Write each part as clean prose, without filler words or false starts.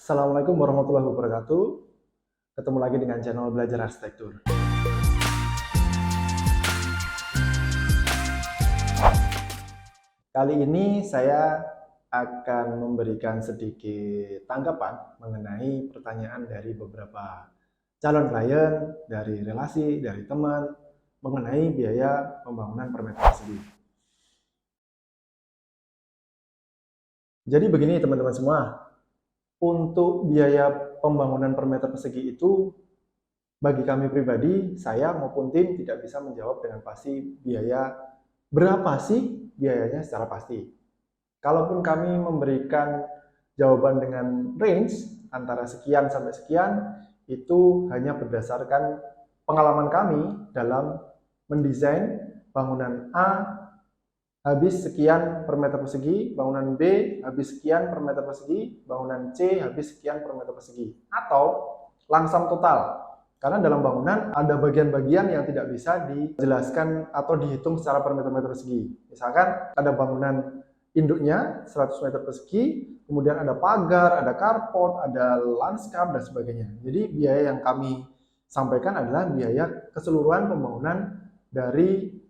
Assalamualaikum warahmatullahi wabarakatuh. Ketemu lagi dengan channel Belajar Arsitektur. Kali ini saya akan memberikan sedikit tanggapan mengenai pertanyaan dari beberapa calon klien, dari relasi, dari teman, mengenai biaya pembangunan per meter persegi. Jadi begini teman-teman semua, untuk biaya pembangunan per meter persegi itu bagi kami pribadi, saya maupun tim tidak bisa menjawab dengan pasti biaya berapa sih biayanya secara pasti. Kalaupun kami memberikan jawaban dengan range antara sekian sampai sekian, itu hanya berdasarkan pengalaman kami dalam mendesain bangunan A habis sekian per meter persegi, bangunan B habis sekian per meter persegi, bangunan C habis sekian per meter persegi, atau langsam total. Karena dalam bangunan ada bagian-bagian yang tidak bisa dijelaskan atau dihitung secara per meter persegi. Misalkan ada bangunan induknya 100 meter persegi, kemudian ada pagar, ada carport, ada lanskap, dan sebagainya. Jadi biaya yang kami sampaikan adalah biaya keseluruhan pembangunan dari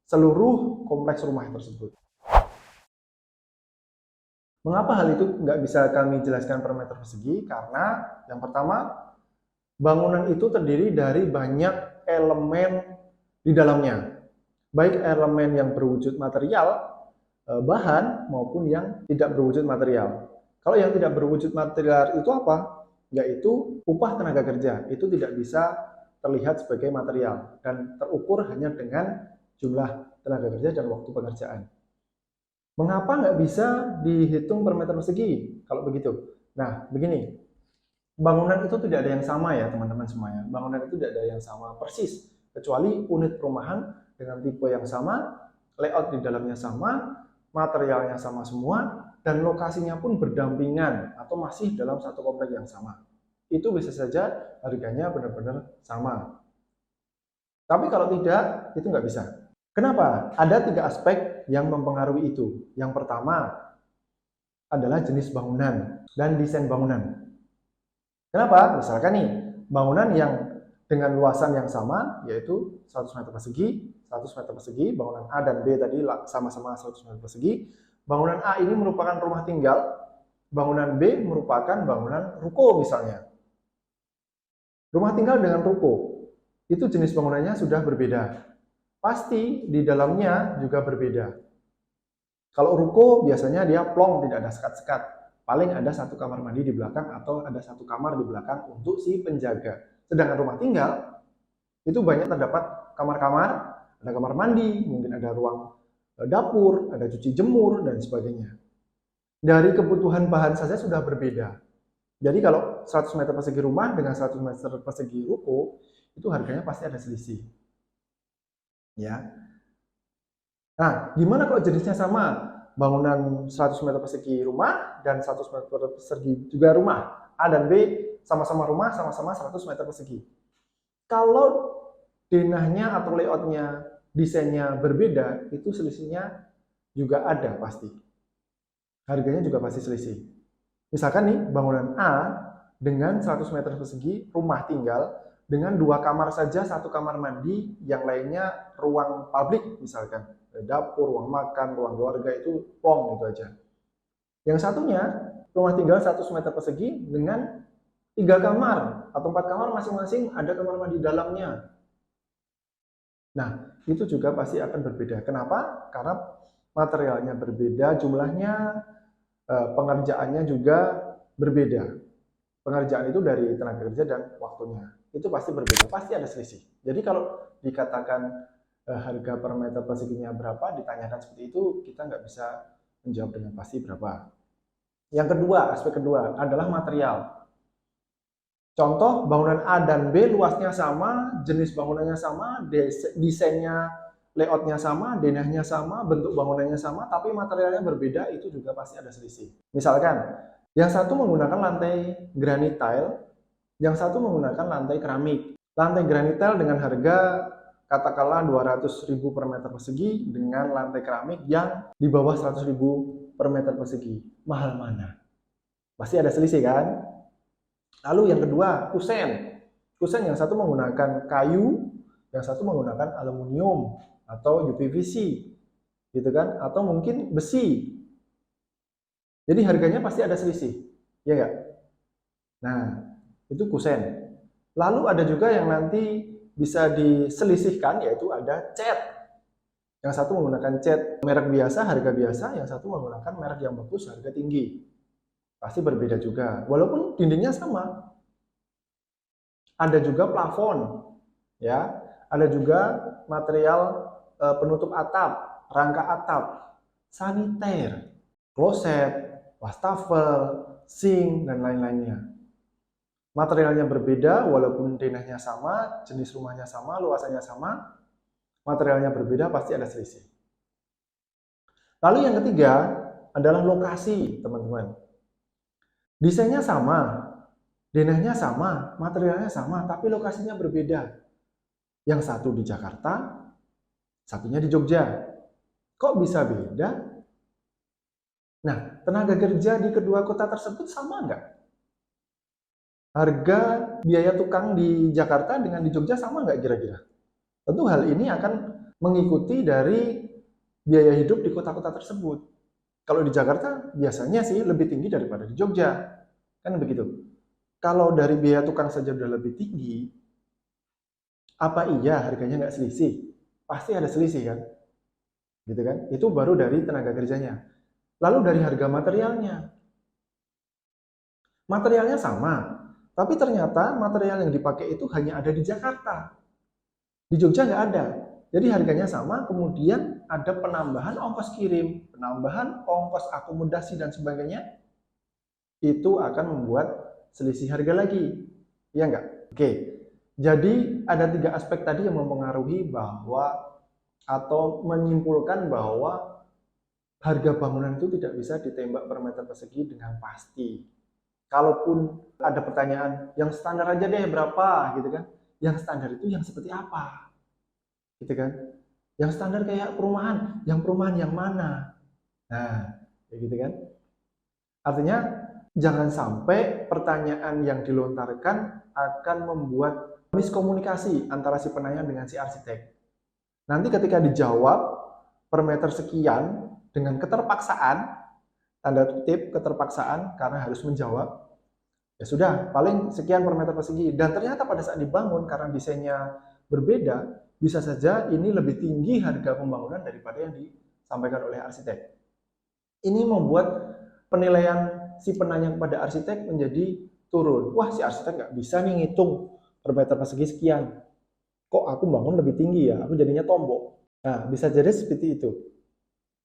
seluruh kompleks rumah tersebut. Mengapa hal itu nggak bisa kami jelaskan per meter persegi? Karena yang pertama, bangunan itu terdiri dari banyak elemen di dalamnya. Baik elemen yang berwujud material, bahan, maupun yang tidak berwujud material. Kalau yang tidak berwujud material itu apa? Yaitu upah tenaga kerja. Itu tidak bisa terlihat sebagai material dan terukur hanya dengan jumlah tenaga kerja dan waktu pengerjaan. Mengapa nggak bisa dihitung per meter persegi kalau begitu? Nah, begini, bangunan itu tidak ada yang sama ya teman-teman semuanya. Bangunan itu tidak ada yang sama persis, kecuali unit perumahan dengan tipe yang sama, layout di dalamnya sama, materialnya sama semua, dan lokasinya pun berdampingan atau masih dalam satu komplek yang sama. Itu bisa saja harganya benar-benar sama. Tapi kalau tidak, itu nggak bisa. Kenapa? Ada 3 aspek yang mempengaruhi itu. Yang pertama adalah jenis bangunan dan desain bangunan. Kenapa? Misalkan nih, bangunan yang dengan luasan yang sama, yaitu 100 meter persegi, 100 meter persegi, bangunan A dan B tadi sama-sama 100 meter persegi. Bangunan A ini merupakan rumah tinggal, bangunan B merupakan bangunan ruko misalnya. Rumah tinggal dengan ruko, itu jenis bangunannya sudah berbeda. Pasti di dalamnya juga berbeda. Kalau ruko biasanya dia plong, tidak ada sekat-sekat. Paling ada satu kamar mandi di belakang atau ada satu kamar di belakang untuk si penjaga. Sedangkan rumah tinggal, itu banyak terdapat kamar-kamar, ada kamar mandi, mungkin ada ruang dapur, ada cuci jemur, dan sebagainya. Dari kebutuhan bahan saja sudah berbeda. Jadi kalau 100 meter persegi rumah dengan 100 meter persegi ruko, itu harganya pasti ada selisih. Ya. Nah, gimana kalau jenisnya sama? Bangunan 100 meter persegi rumah dan 100 meter persegi juga rumah. A dan B sama-sama rumah, sama-sama 100 meter persegi. Kalau denahnya atau layoutnya, desainnya berbeda, itu selisihnya juga ada pasti. Harganya juga pasti selisih. Misalkan nih, bangunan A dengan 100 meter persegi rumah tinggal, dengan 2 kamar saja, 1 kamar mandi, yang lainnya ruang publik misalkan, dapur, ruang makan, ruang keluarga, itu plong gitu aja. Yang satunya rumah tinggal 100 meter persegi dengan 3 kamar atau 4 kamar masing-masing, ada kamar mandi dalamnya. Nah, itu juga pasti akan berbeda. Kenapa? Karena materialnya berbeda, jumlahnya, pengerjaannya juga berbeda. Pengerjaan itu dari tenaga kerja dan waktunya. Itu pasti berbeda, pasti ada selisih. Jadi kalau dikatakan harga per meter perseginya berapa, ditanyakan seperti itu, kita nggak bisa menjawab dengan pasti berapa. Yang kedua, aspek kedua adalah material. Contoh, bangunan A dan B luasnya sama, jenis bangunannya sama, desainnya, layoutnya sama, denahnya sama, bentuk bangunannya sama, tapi materialnya berbeda, itu juga pasti ada selisih. Misalkan, yang satu menggunakan lantai granit tile, yang satu menggunakan lantai keramik. Lantai granit tile dengan harga katakanlah 200.000 per meter persegi, dengan lantai keramik yang di bawah 100.000 per meter persegi. Mahal mana? Pasti ada selisih kan? Lalu yang kedua, kusen. Kusen yang satu menggunakan kayu, yang satu menggunakan aluminium atau UPVC, gitu kan? Atau mungkin besi. Jadi harganya pasti ada selisih, ya nggak? Nah, itu kusen. Lalu ada juga yang nanti bisa diselisihkan, yaitu ada cat. Yang satu menggunakan cat merek biasa, harga biasa, yang satu menggunakan merek yang bagus, harga tinggi. Pasti berbeda juga, walaupun dindingnya sama. Ada juga plafon, ya. Ada juga material penutup atap, rangka atap, saniter, kloset, wastafel, sink, dan lain-lainnya. Materialnya berbeda, walaupun denahnya sama, jenis rumahnya sama, luasannya sama, materialnya berbeda, pasti ada selisih. Lalu yang ketiga adalah lokasi, teman-teman. Desainnya sama, denahnya sama, materialnya sama, tapi lokasinya berbeda. Yang satu di Jakarta, satunya di Jogja. Kok bisa beda? Nah, tenaga kerja di kedua kota tersebut sama nggak? Harga biaya tukang di Jakarta dengan di Jogja sama nggak kira-kira? Tentu hal ini akan mengikuti dari biaya hidup di kota-kota tersebut. Kalau di Jakarta biasanya sih lebih tinggi daripada di Jogja. Kan begitu. Kalau dari biaya tukang saja udah lebih tinggi, apa iya harganya nggak selisih? Pasti ada selisih kan? Gitu kan? Itu baru dari tenaga kerjanya. Lalu dari harga materialnya. Materialnya sama, tapi ternyata material yang dipakai itu hanya ada di Jakarta. Di Jogja nggak ada. Jadi harganya sama, kemudian ada penambahan ongkos kirim, penambahan ongkos akomodasi dan sebagainya. Itu akan membuat selisih harga lagi. Iya nggak? Oke. Jadi ada 3 aspek tadi yang mempengaruhi bahwa atau menyimpulkan bahwa harga bangunan itu tidak bisa ditembak per meter persegi dengan pasti. Kalaupun ada pertanyaan, yang standar aja deh berapa gitu kan? Yang standar itu yang seperti apa? Gitu kan? Yang standar kayak perumahan, yang mana? Nah, kayak gitu kan? Artinya jangan sampai pertanyaan yang dilontarkan akan membuat miskomunikasi antara si penanya dengan si arsitek. Nanti ketika dijawab per meter sekian dengan keterpaksaan, tanda kutip keterpaksaan karena harus menjawab, ya sudah paling sekian per meter persegi, dan ternyata pada saat dibangun karena desainnya berbeda, bisa saja ini lebih tinggi harga pembangunan daripada yang disampaikan oleh arsitek. Ini membuat penilaian si penanya kepada arsitek menjadi turun. Wah, si arsitek nggak bisa nih ngitung per meter persegi sekian, kok aku bangun lebih tinggi ya, aku jadinya tombok. Nah, bisa jadi seperti itu.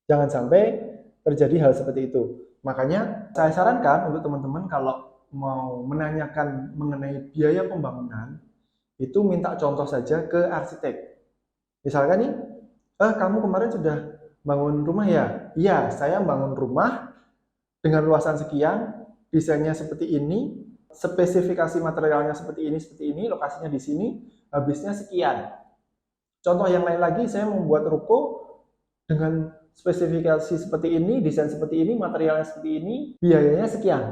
Jangan sampai terjadi hal seperti itu. Makanya saya sarankan untuk teman-teman kalau mau menanyakan mengenai biaya pembangunan, itu minta contoh saja ke arsitek. Misalkan nih, kamu kemarin sudah bangun rumah ya? Iya, saya bangun rumah dengan luasan sekian, desainnya seperti ini, spesifikasi materialnya seperti ini, lokasinya di sini, habisnya sekian. Contoh yang lain lagi, saya membuat ruko dengan spesifikasi seperti ini, desain seperti ini, materialnya seperti ini, biayanya sekian.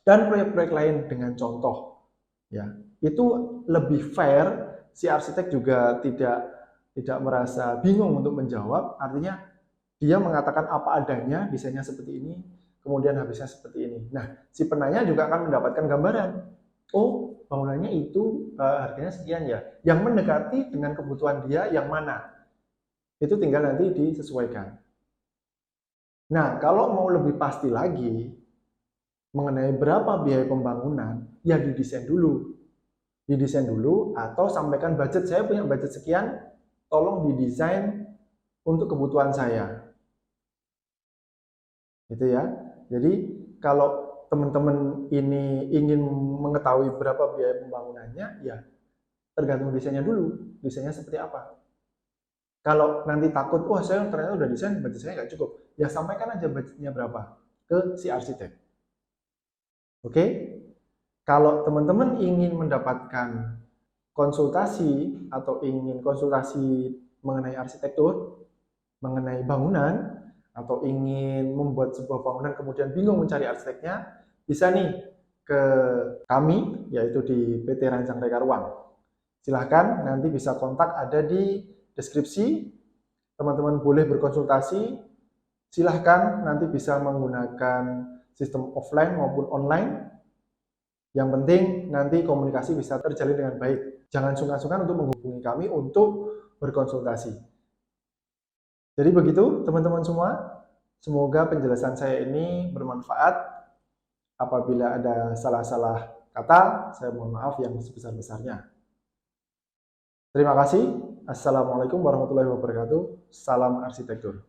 Dan proyek-proyek lain dengan contoh, ya itu lebih fair. Si arsitek juga tidak merasa bingung untuk menjawab. Artinya dia mengatakan apa adanya, desainnya seperti ini, kemudian habisnya seperti ini. Nah, si penanya juga akan mendapatkan gambaran. Oh, bangunannya itu harganya sekian ya. Yang mendekati dengan kebutuhan dia yang mana? Itu tinggal nanti disesuaikan. Nah, kalau mau lebih pasti lagi mengenai berapa biaya pembangunan, ya didesain dulu. Didesain dulu atau sampaikan budget, saya punya budget sekian, tolong didesain untuk kebutuhan saya. Gitu ya. Jadi kalau teman-teman ini ingin mengetahui berapa biaya pembangunannya, ya tergantung desainnya dulu. Desainnya seperti apa. Kalau nanti takut, wah saya ternyata udah desain, budget saya nggak cukup, ya sampaikan aja budgetnya berapa ke si arsitek. Oke? Kalau teman-teman ingin mendapatkan konsultasi atau ingin konsultasi mengenai arsitektur, mengenai bangunan, atau ingin membuat sebuah bangunan kemudian bingung mencari arsiteknya, bisa nih ke kami, yaitu di PT Rancang Reka Ruang. Silahkan nanti bisa kontak ada di deskripsi, teman-teman boleh berkonsultasi, silahkan nanti bisa menggunakan sistem offline maupun online. Yang penting nanti komunikasi bisa terjalin dengan baik. Jangan sungkan-sungkan untuk menghubungi kami untuk berkonsultasi. Jadi begitu teman-teman semua, semoga penjelasan saya ini bermanfaat. Apabila ada salah-salah kata, saya mohon maaf yang sebesar-besarnya. Terima kasih. Assalamualaikum warahmatullahi wabarakatuh. Salam arsitektur.